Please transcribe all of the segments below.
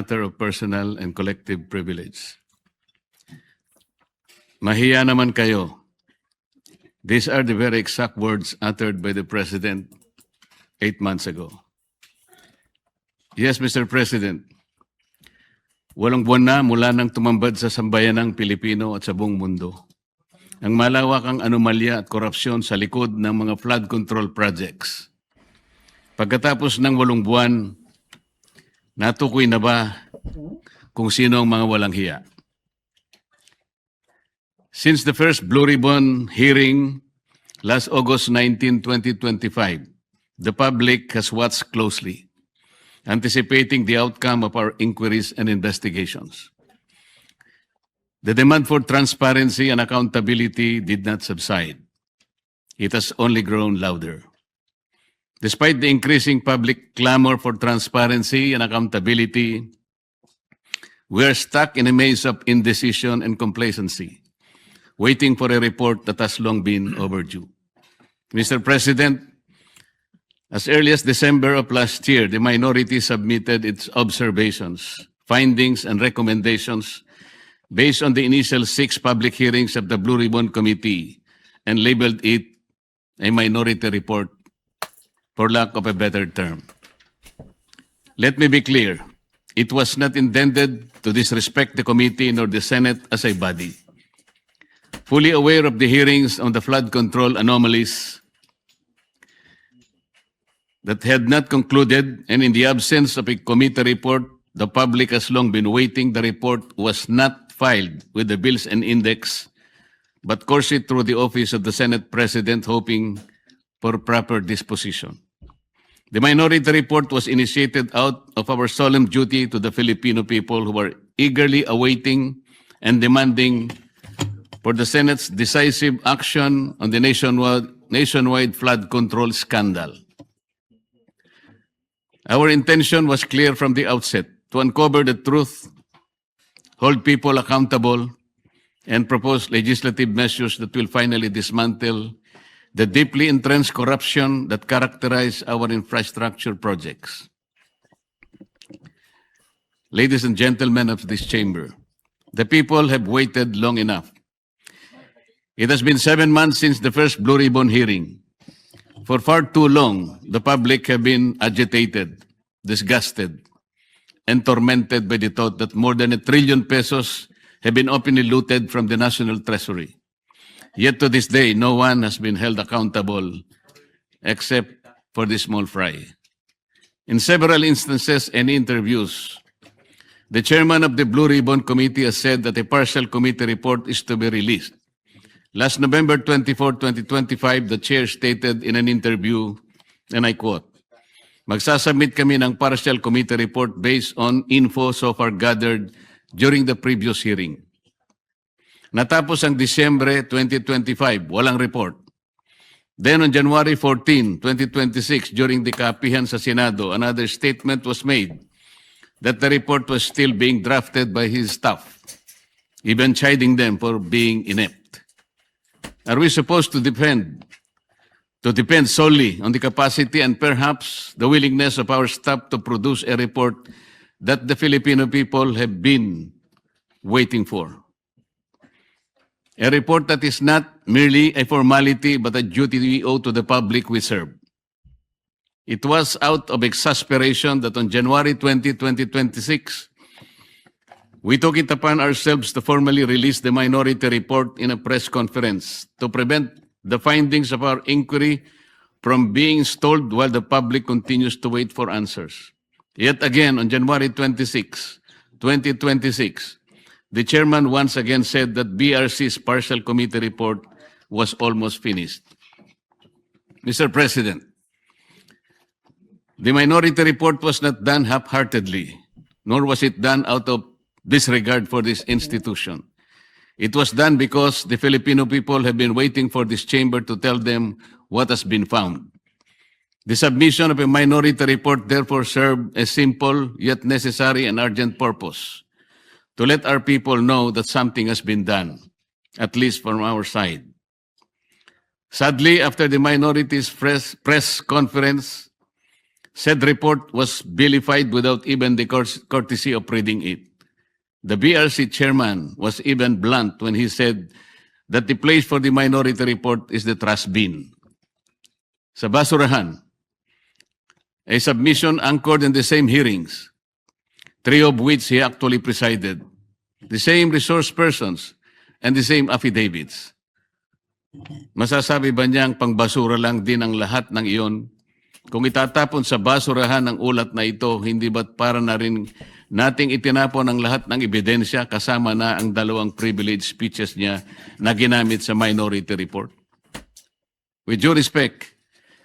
matter of personal and collective privilege. Mahiya naman kayo. These are the very exact words uttered by the President 8 months ago. Yes, Mr. President, walong buwan na mula nang tumambad sa sambayanang Pilipino at sa buong mundo ang malawakang anomalya at korupsyon sa likod ng mga flood control projects. Pagkatapos ng 8 buwan, natukoy na ba kung sino ang mga walang hiya? Since the first Blue Ribbon hearing last August 19, 2025, the public has watched closely, anticipating the outcome of our inquiries and investigations. The demand for transparency and accountability did not subside. It has only grown louder. Despite the increasing public clamor for transparency and accountability, we are stuck in a maze of indecision and complacency, waiting for a report that has long been overdue. Mr. President, as early as December of last year, the minority submitted its observations, findings, and recommendations based on the initial 6 public hearings of the Blue Ribbon Committee and labeled it a minority report, for lack of a better term. Let me be clear, it was not intended to disrespect the committee nor the Senate as a body. Fully aware of the hearings on the flood control anomalies that had not concluded, and in the absence of a committee report, the public has long been waiting. The report was not filed with the bills and index, but coursed through the office of the Senate President, hoping for proper disposition. The minority report was initiated out of our solemn duty to the Filipino people who were eagerly awaiting and demanding for the Senate's decisive action on the nationwide flood control scandal. Our intention was clear from the outset: to uncover the truth, hold people accountable, and propose legislative measures that will finally dismantle the deeply entrenched corruption that characterize our infrastructure projects. Ladies and gentlemen of this chamber, the people have waited long enough. It has been 7 months since the first Blue Ribbon hearing. For far too long, the public have been agitated, disgusted, and tormented by the thought that more than 1 trillion pesos have been openly looted from the National Treasury. Yet to this day, no one has been held accountable except for the small fry. In several instances and interviews, the chairman of the Blue Ribbon Committee has said that a partial committee report is to be released. Last November 24, 2025, the chair stated in an interview, and I quote, "Magsasubmit kami ng partial committee report based on info so far gathered during the previous hearing." Natapos ang Disyembre 2025, walang report. Then on January 14, 2026, during the kapihan sa Senado, another statement was made that the report was still being drafted by his staff, even chiding them for being inept. Are we supposed to depend solely on the capacity and perhaps the willingness of our staff to produce a report that the Filipino people have been waiting for? A report that is not merely a formality but a duty we owe to the public we serve. It was out of exasperation that on January 20, 2026, we took it upon ourselves to formally release the minority report in a press conference to prevent the findings of our inquiry from being stalled while the public continues to wait for answers. Yet again, on January 26, 2026, the chairman once again said that BRC's partial committee report was almost finished. Mr. President, the minority report was not done half-heartedly, nor was it done out of disregard for this institution. It was done because the Filipino people have been waiting for this chamber to tell them what has been found. The submission of a minority report therefore served a simple yet necessary and urgent purpose: to let our people know that something has been done, at least from our side. Sadly, after the minority's press conference, Said report was vilified without even the courtesy of reading it. The BRC chairman was even blunt when he said that the place for the minority report is the trash bin. Sa basurahan, a submission anchored in the same hearings, three of which he actually presided, the same resource persons, and the same affidavits. Masasabi ba niyang pangbasura lang din ang lahat ng iyon? Kung itatapon sa basurahan ang ulat na ito, hindi ba't para na rin nating itinapon ang lahat ng ebidensya kasama na ang dalawang privilege speeches niya na ginamit sa minority report? With due respect,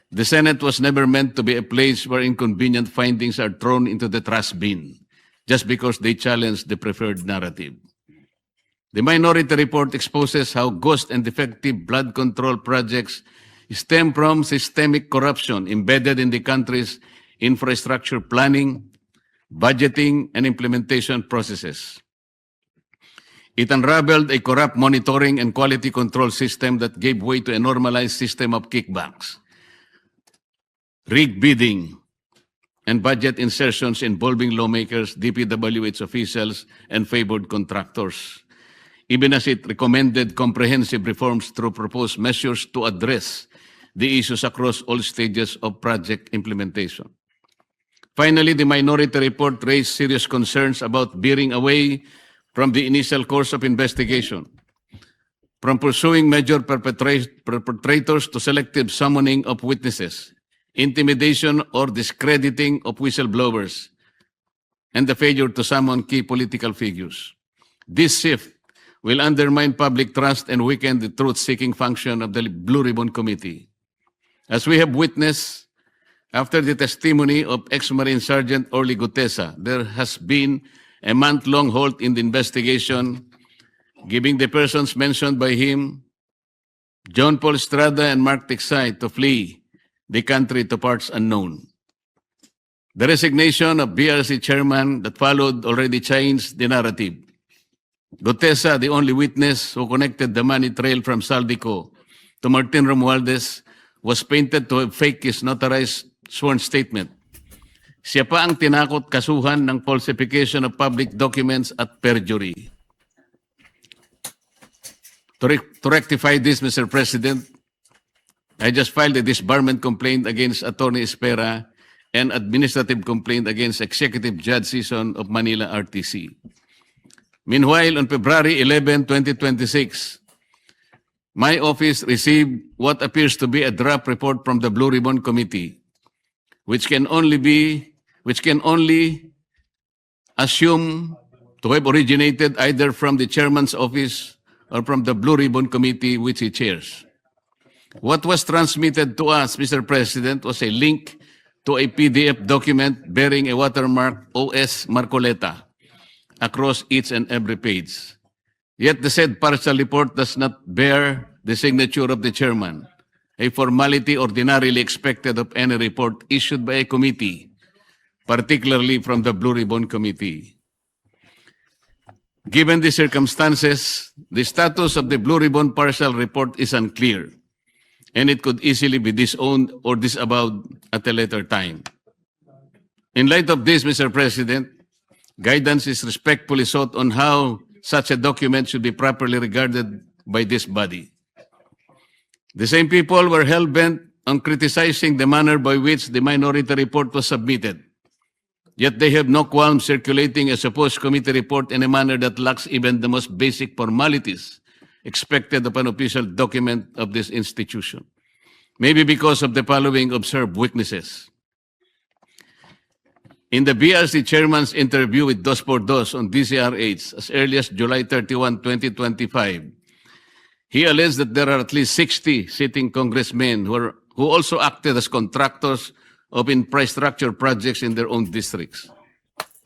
the Senate was never meant to be a place where inconvenient findings are thrown into the trash bin just because they challenge the preferred narrative. The minority report exposes how ghost and defective blood control projects stem from systemic corruption embedded in the country's infrastructure planning, budgeting, and implementation processes. It unraveled a corrupt monitoring and quality control system that gave way to a normalized system of kickbacks, rigged bidding, and budget insertions involving lawmakers, DPWH officials, and favored contractors, even as it recommended comprehensive reforms through proposed measures to address the issues across all stages of project implementation. Finally, the minority report raised serious concerns about veering away from the initial course of investigation, from pursuing major perpetrators to selective summoning of witnesses, intimidation or discrediting of whistleblowers, and the failure to summon key political figures. This shift will undermine public trust and weaken the truth-seeking function of the Blue Ribbon Committee. As we have witnessed, after the testimony of ex-Marine Sergeant Orly Gutesa, there has been a month-long halt in the investigation, giving the persons mentioned by him, John Paul Estrada and Mark Tiksay, to flee the country to parts unknown. The resignation of BRC chairman that followed already changed the narrative. Gutesa, the only witness who connected the money trail from Saldico to Martin Romualdez, was painted to have faked his notarized sworn statement. Siya pa ang tinakot kasuhan ng falsification of public documents at perjury. To rectify this, Mr. President, I just filed a disbarment complaint against Attorney Espera and administrative complaint against Executive Judge Season of Manila RTC. Meanwhile, on February 11, 2026, my office received what appears to be a draft report from the Blue Ribbon Committee, which can only assume to have originated either from the chairman's office or from the Blue Ribbon Committee which he chairs. What was transmitted to us, Mr. President, was a link to a PDF document bearing a watermark OS Marcoleta across each and every page. Yet the said partial report does not bear the signature of the chairman, a formality ordinarily expected of any report issued by a committee, particularly from the Blue Ribbon Committee. Given the circumstances, the status of the Blue Ribbon partial report is unclear, and it could easily be disowned or disavowed at a later time. In light of this, Mr. President, guidance is respectfully sought on how such a document should be properly regarded by this body. The same people were hell-bent on criticizing the manner by which the minority report was submitted. Yet they have no qualms circulating a supposed committee report in a manner that lacks even the most basic formalities expected of an official document of this institution. Maybe because of the following observed weaknesses. In the BRC chairman's interview with Dos por Dos on DCRH as early as July 31, 2025, he alleged that there are at least 60 sitting congressmen who also acted as contractors of infrastructure projects in their own districts.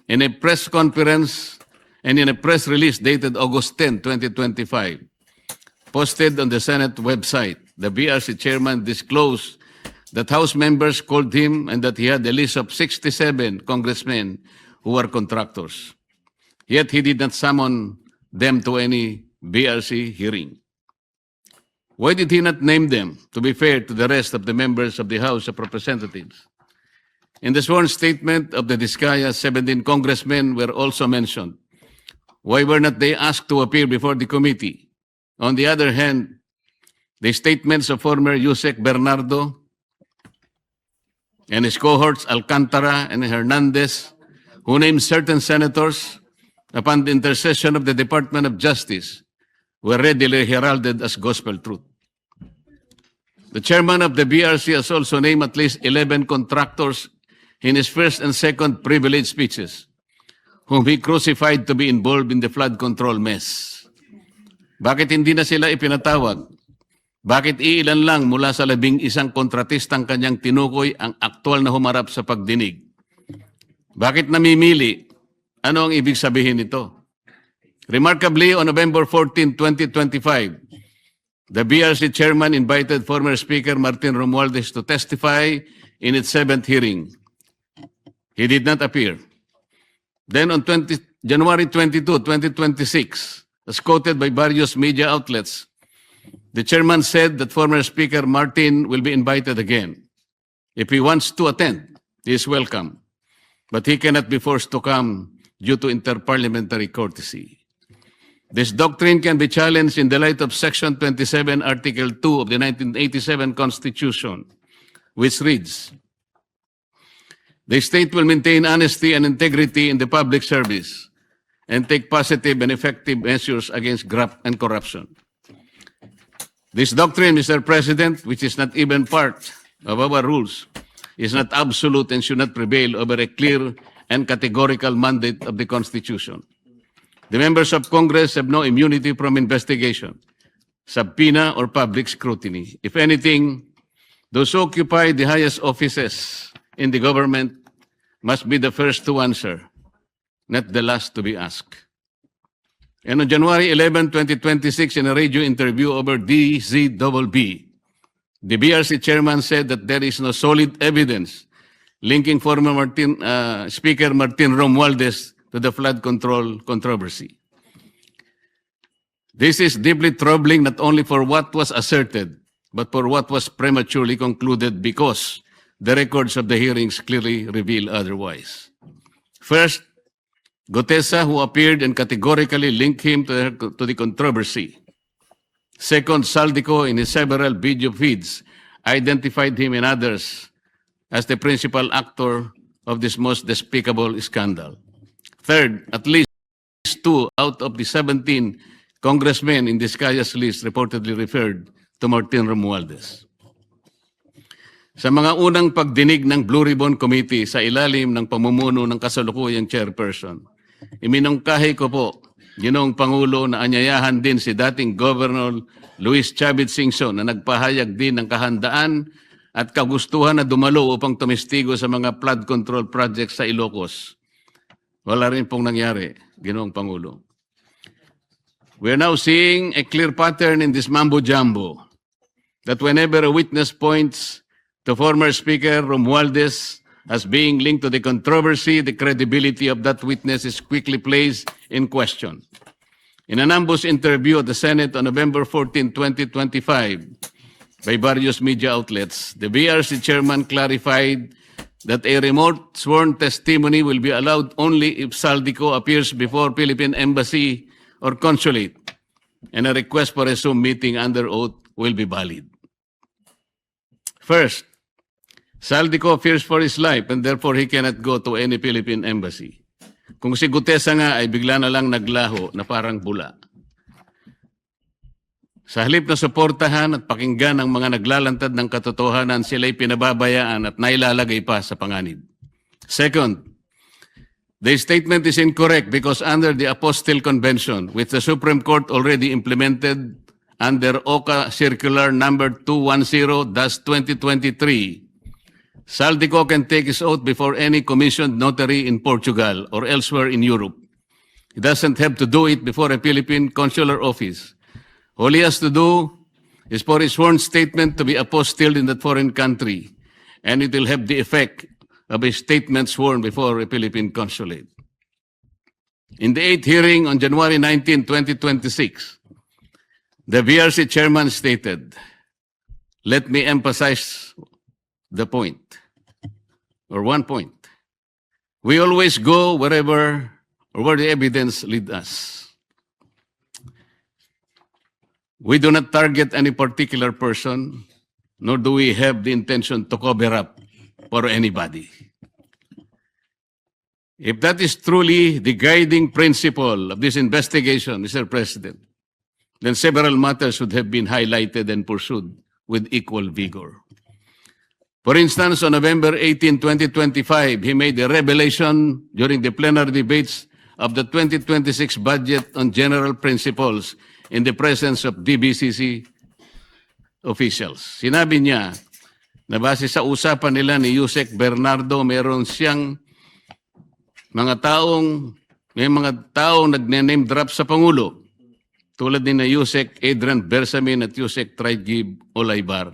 In a press conference and in a press release dated August 10, 2025, posted on the Senate website, the BRC chairman disclosed that House members called him and that he had a list of 67 congressmen who were contractors. Yet he did not summon them to any BRC hearing. Why did he not name them, to be fair to the rest of the members of the House of Representatives? In the sworn statement of the Diskaya, 17 congressmen were also mentioned. Why were not they asked to appear before the committee? On the other hand, the statements of former Yusek Bernardo and his cohorts Alcantara and Hernandez, who named certain senators upon the intercession of the Department of Justice, were readily heralded as gospel truth. The chairman of the BRC has also named at least 11 contractors in his first and second privilege speeches, whom he crucified to be involved in the flood control mess. Bakit hindi na sila ipinatawag? Bakit iilan lang mula sa 11 kontratistang kanyang tinukoy ang aktual na humarap sa pagdinig? Bakit namimili? Ano ang ibig sabihin nito? Remarkably, on November 14, 2025, the BRC chairman invited former Speaker Martin Romualdez to testify in its 7th hearing. He did not appear. Then on January 22, 2026, as quoted by various media outlets, the chairman said that former Speaker Martin will be invited again. If he wants to attend, he is welcome. But he cannot be forced to come due to interparliamentary courtesy. This doctrine can be challenged in the light of Section 27, Article 2 of the 1987 Constitution, which reads, "The state will maintain honesty and integrity in the public service and take positive and effective measures against graft and corruption." This doctrine, Mr. President, which is not even part of our rules, is not absolute and should not prevail over a clear and categorical mandate of the Constitution. The members of Congress have no immunity from investigation, subpoena, or public scrutiny. If anything, those who occupy the highest offices in the government must be the first to answer, not the last to be asked. And on January 11, 2026, in a radio interview over DZBB, the BRC chairman said that there is no solid evidence linking former Speaker Martin Romualdez to the flood control controversy. This is deeply troubling not only for what was asserted, but for what was prematurely concluded because the records of the hearings clearly reveal otherwise. First, Gutesa, who appeared and categorically linked him to the controversy. Second, Saldico, in his several video feeds, identified him and others as the principal actor of this most despicable scandal. Third, at least 2 out of the 17 congressmen in Diskaya's list reportedly referred to Martin Romualdez. Sa mga unang pagdinig ng Blue Ribbon Committee sa ilalim ng pamumuno ng kasalukuyang chairperson, iminungkahi ko po, Ginoong Pangulo, na anyayahan din si dating Governor Luis Chavez Singson na nagpahayag din ng kahandaan at kagustuhan na dumalo upang tumestigo sa mga flood control projects sa Ilocos. Wala rin pong nangyari, Ginoong Pangulo. We are now seeing a clear pattern in this mambo-jumbo that whenever a witness points to former Speaker Romualdez as being linked to the controversy, the credibility of that witness is quickly placed in question. In an ambush interview at the Senate on November 14, 2025, by various media outlets, the BRC chairman clarified that a remote sworn testimony will be allowed only if Saldico appears before Philippine Embassy or Consulate, and a request for a Zoom meeting under oath will be valid. First, Saldico fears for his life and therefore he cannot go to any Philippine Embassy. Kung si Gutesa nga ay bigla na lang naglaho na parang bula. Sa halip na suportahan at pakinggan ang mga naglalantad ng katotohanan, sila'y pinababayaan at nailalagay pa sa panganib. Second, the statement is incorrect because under the Apostille Convention, which the Supreme Court already implemented under OCA Circular number 210-2023, Saldico can take his oath before any commissioned notary in Portugal or elsewhere in Europe. He doesn't have to do it before a Philippine consular office. All he has to do is for his sworn statement to be apostilled in that foreign country, and it will have the effect of a statement sworn before a Philippine consulate. In the 8th hearing on January 19, 2026, the BRC chairman stated, "Let me emphasize the point. or 1 point. We always go wherever or where the evidence leads us. We do not target any particular person, nor do we have the intention to cover up for anybody. If that is truly the guiding principle of this investigation, Mr. President, then several matters should have been highlighted and pursued with equal vigor. For instance, on November 18, 2025, he made a revelation during the plenary debates of the 2026 budget on general principles in the presence of DBCC officials. Sinabi niya na base sa usapan nila ni Yusek Bernardo, meron siyang may mga taong nagne-name drop sa Pangulo, tulad ni na Yusek Adrian Bersamin at Yusek Traigib Olaybar,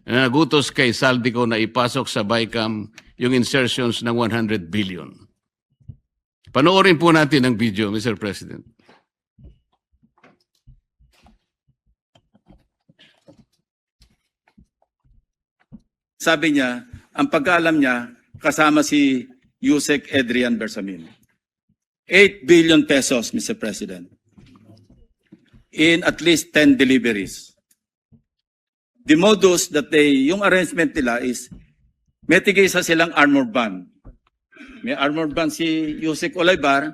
na nagutos kay Saldico na ipasok sa BICAM yung insertions ng 100 billion. Panoorin po natin ang video, Mr. President. Sabi niya, ang pagkaalam niya, kasama si Yusek Adrian Bersamin. 8 billion pesos, Mr. President, in at least 10 deliveries. The modus that yung arrangement nila is, may tigisa silang armor van. May armor van si Yusek Olaybar,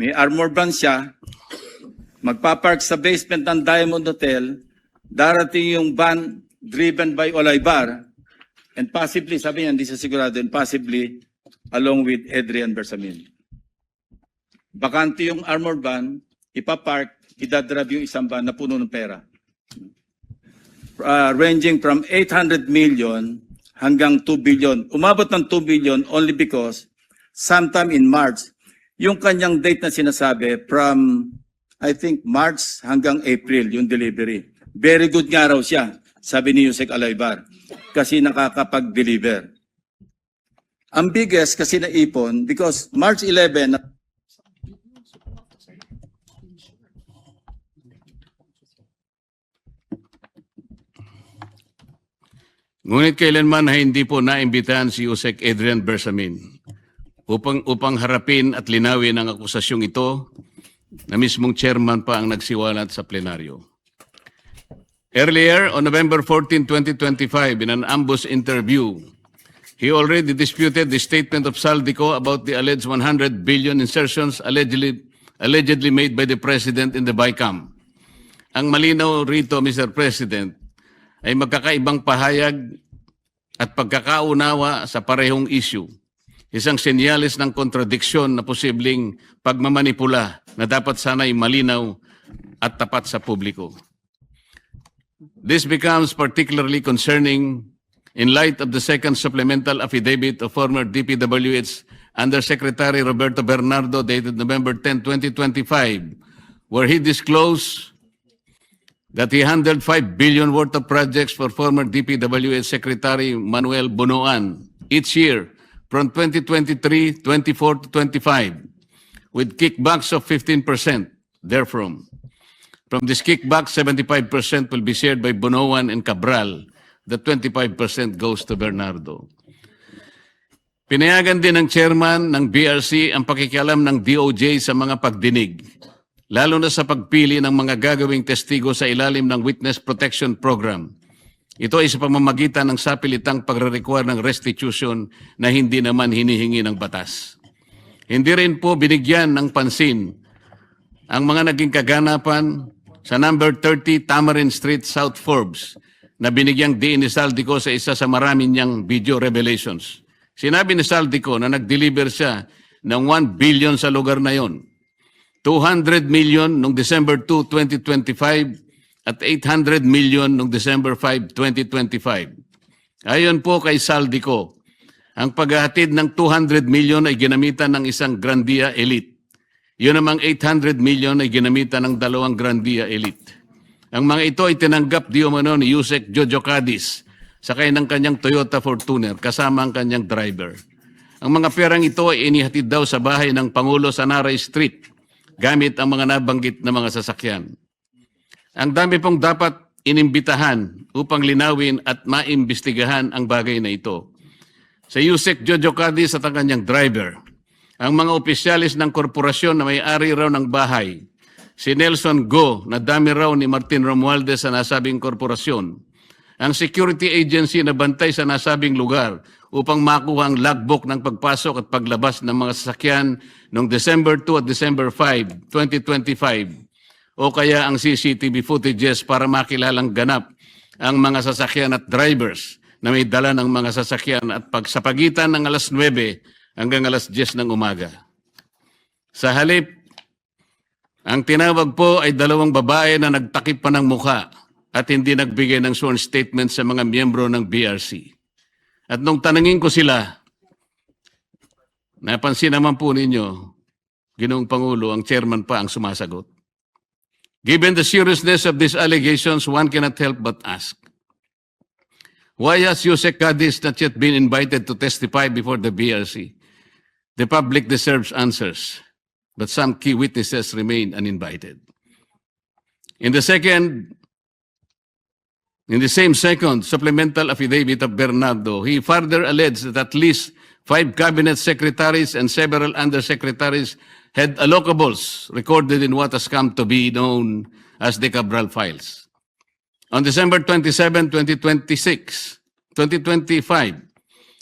may armor van siya, magpapark sa basement ng Diamond Hotel, darating yung van driven by Olaybar, and possibly, sabi niya, hindi siya sigurado, and possibly, along with Adrian Bersamin. Bakante yung armor van, ipapark, idadrive yung isang van na puno ng pera. Ranging from 800 million hanggang 2 billion. Umabot ng 2 billion only because sometime in March, yung kanyang date na sinasabi from, I think, March hanggang April, yung delivery. Very good nga raw siya, sabi ni Yusek Olaybar, kasi nakakapag-deliver. Ang biggest kasi naipon because March 11, Ngunit kailanman ay hindi po naimbitahan si Yusek Adrian Bersamin upang harapin at linawin ang akusasyong ito na mismong chairman pa ang nagsiwalat sa plenaryo. Earlier, on November 14, 2025, in an ambush interview, he already disputed the statement of Saldico about the alleged 100 billion insertions allegedly made by the President in the BICAM. Ang malinaw rito, Mr. President, ay magkakaibang pahayag at pagkakaunawa sa parehong issue. Isang senyalis ng kontradiksyon na posibleng pagmamanipula na dapat sana'y malinaw at tapat sa publiko. This becomes particularly concerning in light of the second supplemental affidavit of former DPWH Undersecretary Roberto Bernardo dated November 10, 2025, where he disclosed that he handled 5 billion worth of projects for former DPWH Secretary Manuel Bunoan each year from 2023, 24 to 25, with kickbacks of 15% therefrom. From this kickback, 75% will be shared by Bunoan and Cabral. The 25% goes to Bernardo. Pinayagan din ng chairman ng BRC ang pakikialam ng DOJ sa mga pagdinig, lalo na sa pagpili ng mga gagawing testigo sa ilalim ng Witness Protection Program. Ito ay sa pamamagitan ng sapilitang pagre-require ng restitution na hindi naman hinihingi ng batas. Hindi rin po binigyan ng pansin ang mga naging kaganapan sa number 30 Tamarin Street, South Forbes, na binigyang diin ni Saldico sa isa sa marami niyang video revelations. Sinabi ni Saldico na nag-deliver siya ng 1 billion sa lugar na yon, 200 million noong December 2, 2025 at 800 million noong December 5, 2025. Ayon po kay Saldico, ang paghahatid ng 200 million ay ginamitan ng isang Grandia Elite. Yun namang 800 million ay ginamitan ng dalawang Grandia Elite. Ang mga ito ay tinanggap di umano ni Yusek Jojo Cadiz sakay ng kanyang Toyota Fortuner kasama ang kanyang driver. Ang mga perang ito ay inihatid daw sa bahay ng Pangulo sa Naray Street gamit ang mga nabanggit na mga sasakyan. Ang dami pong dapat inimbitahan upang linawin at maimbestigahan ang bagay na ito. sa Yusek Jojo Cadiz at ang kanyang driver, ang mga opisyalis ng korporasyon na may-ari raw ng bahay, si Nelson Go na dami raw ni Martin Romualdez sa nasabing korporasyon, ang security agency na bantay sa nasabing lugar upang makuha ang logbook ng pagpasok at paglabas ng mga sasakyan noong December 2 at December 5, 2025, o kaya ang CCTV footages para makilalang ganap ang mga sasakyan at drivers na may dala ng mga sasakyan at sa pagitan ng alas 9 hanggang alas 10 ng umaga. Sa halip, ang tinawag po ay dalawang babae na nagtakip pa ng mukha at hindi nagbigay ng sworn statement sa mga miyembro ng BRC. At nung tanungin ko sila, napansin naman po ninyo, Ginoong Pangulo, ang chairman pa ang sumasagot. Given the seriousness of these allegations, one cannot help but ask, why has Yusek Cadiz not yet been invited to testify before the BRC? The public deserves answers, but some key witnesses remain uninvited. In the same second supplemental affidavit of Bernardo, he further alleged that at least 5 cabinet secretaries and several undersecretaries had allocables recorded in what has come to be known as the Cabral files. On December 27, 2025,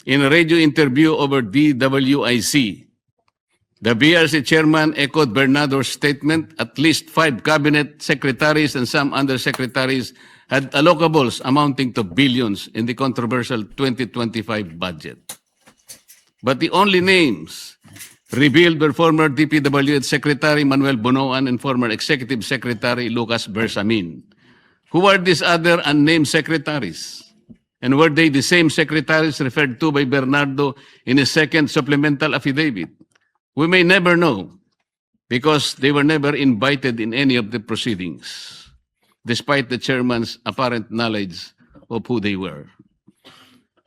in a radio interview over DWIC, the BRC chairman echoed Bernardo's statement. At least 5 cabinet secretaries and some undersecretaries had allocables amounting to billions in the controversial 2025 budget. But the only names revealed were former DPWH Secretary Manuel Bonoan and former Executive Secretary Lucas Bersamin. Who are these other unnamed secretaries? And were they the same secretaries referred to by Bernardo in his second supplemental affidavit? We may never know because they were never invited in any of the proceedings, despite the chairman's apparent knowledge of who they were.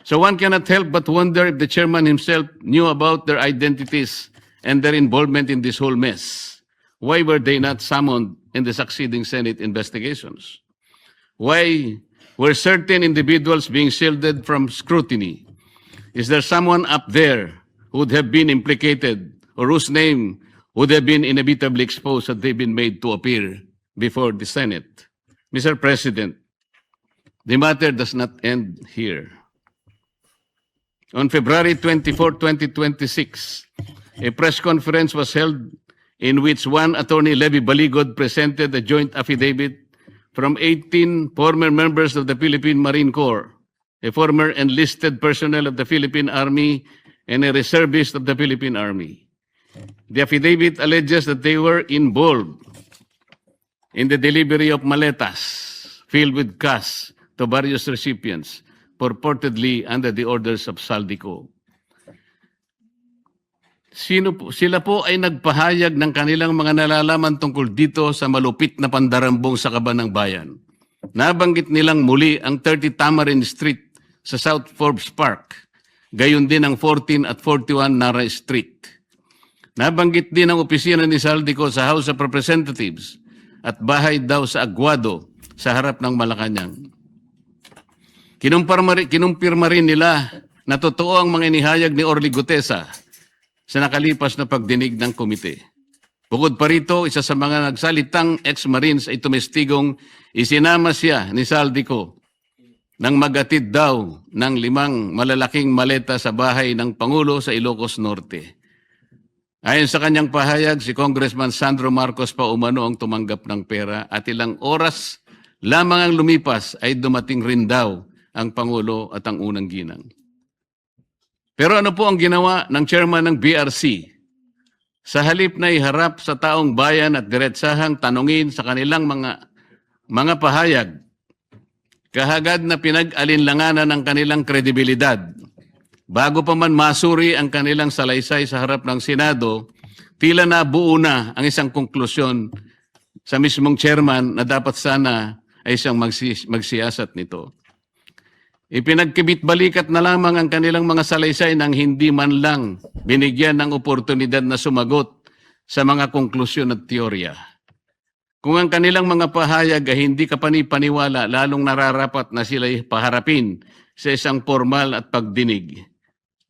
So one cannot help but wonder if the chairman himself knew about their identities and their involvement in this whole mess. Why were they not summoned in the succeeding Senate investigations? Why were certain individuals being shielded from scrutiny? Is there someone up there who would have been implicated or whose name would have been inevitably exposed had they been made to appear before the Senate? Mr. President, the matter does not end here. On February 24, 2026, a press conference was held in which one attorney Levy Baligod presented a joint affidavit from 18 former members of the Philippine Marine Corps, a former enlisted personnel of the Philippine Army, and a reservist of the Philippine Army. The affidavit alleges that they were involved in the delivery of maletas filled with cash to various recipients, purportedly under the orders of Saldico. Sila po ay nagpahayag ng kanilang mga nalalaman tungkol dito sa malupit na pandarambong sa Kaban ng Bayan. Nabanggit nilang muli ang 30 Tamarin Street sa South Forbes Park, gayon din ang 14 at 41 Nara Street. Nabanggit din ang opisina ni Saldico sa House of Representatives at bahay daw sa Aguado sa harap ng Malacanang. Kinumpirma rin nila na totoo ang mga inihayag ni Orly Gutesa sa nakalipas na pagdinig ng komite. Bukod pa rito, isa sa mga nagsalitang ex-Marines ay tumestigong isinama siya ni Saldico nang magatid daw ng 5 malalaking maleta sa bahay ng Pangulo sa Ilocos Norte. Ayon sa kanyang pahayag, si Congressman Sandro Marcos pa umano ang tumanggap ng pera at ilang oras lamang ang lumipas ay dumating rin daw ang Pangulo at ang unang ginang. Pero ano po ang ginawa ng chairman ng BRC? Sa halip na iharap sa taong bayan at diretsahang tanungin sa kanilang mga pahayag, kahagad na pinag-alinlanganan ang kanilang kredibilidad. Bago pa man masuri ang kanilang salaysay sa harap ng Senado, tila nabuo na ang isang konklusyon sa mismong chairman na dapat sana ay siyang magsiyasat nito. Ipinagkibit-balikat na lamang ang kanilang mga salaysay nang hindi man lang binigyan ng oportunidad na sumagot sa mga konklusyon at teorya. Kung ang kanilang mga pahayag ay hindi kapani-paniwala, lalong nararapat na sila'y paharapin sa isang formal at pagdinig.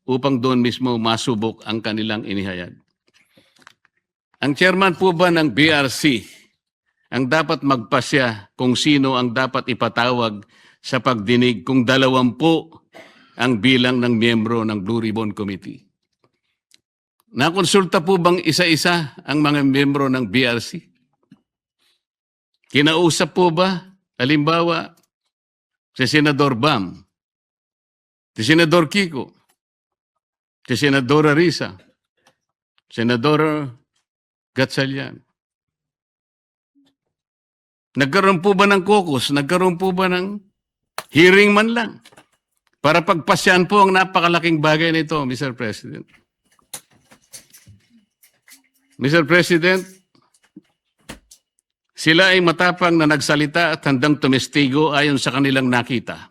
upang doon mismo masubok ang kanilang inihayag. Ang chairman po ba ng BRC ang dapat magpasya kung sino ang dapat ipatawag sa pagdinig kung 20 ang bilang ng miyembro ng Blue Ribbon Committee? Nakonsulta po bang isa-isa ang mga miyembro ng BRC? Kinausap po ba, halimbawa, si Senador Bam, si Senador Kiko, si Senadora Risa, Senador Gatchalian? Nagkaroon po ba ng caucus? Nagkaroon po ba ng hearing man lang? Para pagpasyan po ang napakalaking bagay nito, Mr. President. Mr. President, sila ay matapang na nagsalita at handang tumestigo ayon sa kanilang nakita.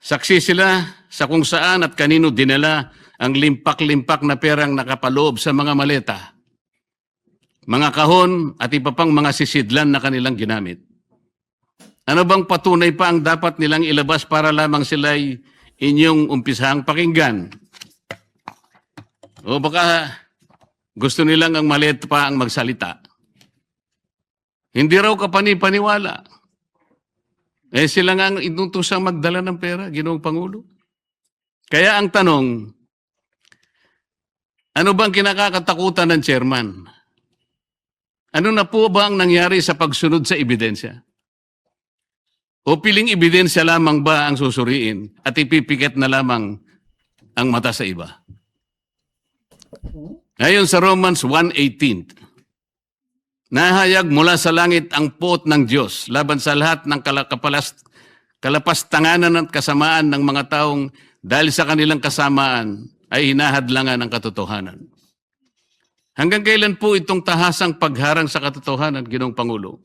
Saksi sila sa kung saan at kanino dinala ang limpak-limpak na perang nakapaloob sa mga maleta, mga kahon at iba pang mga sisidlan na kanilang ginamit. Ano bang patunay pa ang dapat nilang ilabas para lamang sila'y inyong umpisahang pakinggan? O baka gusto nilang ang maleta pa ang magsalita? Hindi raw kapani-paniwala. Sila nga ang inutusang magdala ng pera, Ginoong Pangulo. Kaya ang tanong, ano bang kinakatakutan ng chairman? Ano na po ba ang nangyari sa pagsunod sa ebidensya? O piling ebidensya lamang ba ang susuriin at ipipikit na lamang ang mata sa iba? Ngayon sa Romans 1:18, nahayag mula sa langit ang puot ng Diyos laban sa lahat ng kalapastanganan at kasamaan ng mga taong dahil sa kanilang kasamaan ay hinahadlangan ang katotohanan. Hanggang kailan po itong tahasang pagharang sa katotohanan, Ginoong Pangulo?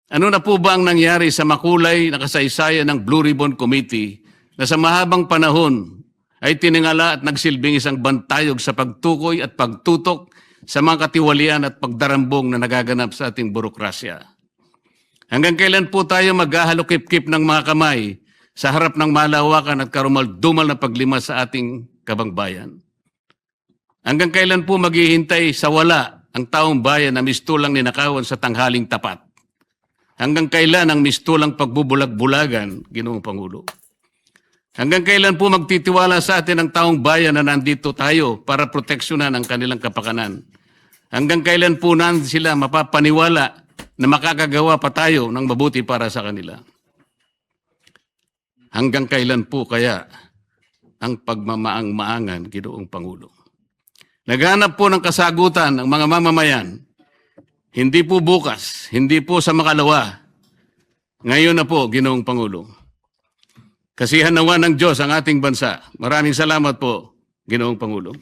Ano na po ba ang nangyari sa makulay na kasaysayan ng Blue Ribbon Committee na sa mahabang panahon ay tiningala at nagsilbing isang bantayog sa pagtukoy at pagtutok sa mga katiwalian at pagdarambong na nagaganap sa ating burokrasya? Hanggang kailan po tayo maghahalukip-kip ng mga kamay sa harap ng malawakan at karumal-dumal na paglima sa ating kabangbayan? Hanggang kailan po maghihintay sa wala ang taong bayan na mistulang ninakawan sa tanghaling tapat? Hanggang kailan ang mistulang pagbubulag-bulagan, Ginoong Pangulo? Hanggang kailan po magtitiwala sa atin ang taong bayan na nandito tayo para proteksyonan ang kanilang kapakanan? Hanggang kailan po natin sila mapapaniwala na makakagawa pa tayo ng mabuti para sa kanila? Hanggang kailan po kaya ang pagmamaang-maangan, Ginoong Pangulo? Naghanap po ng kasagutan ang mga mamamayan, hindi po bukas, hindi po sa makalawa. Ngayon na po, Ginoong Pangulo. Kasihan nawa ng Diyos ang ating bansa. Maraming salamat po, Ginoong Pangulo.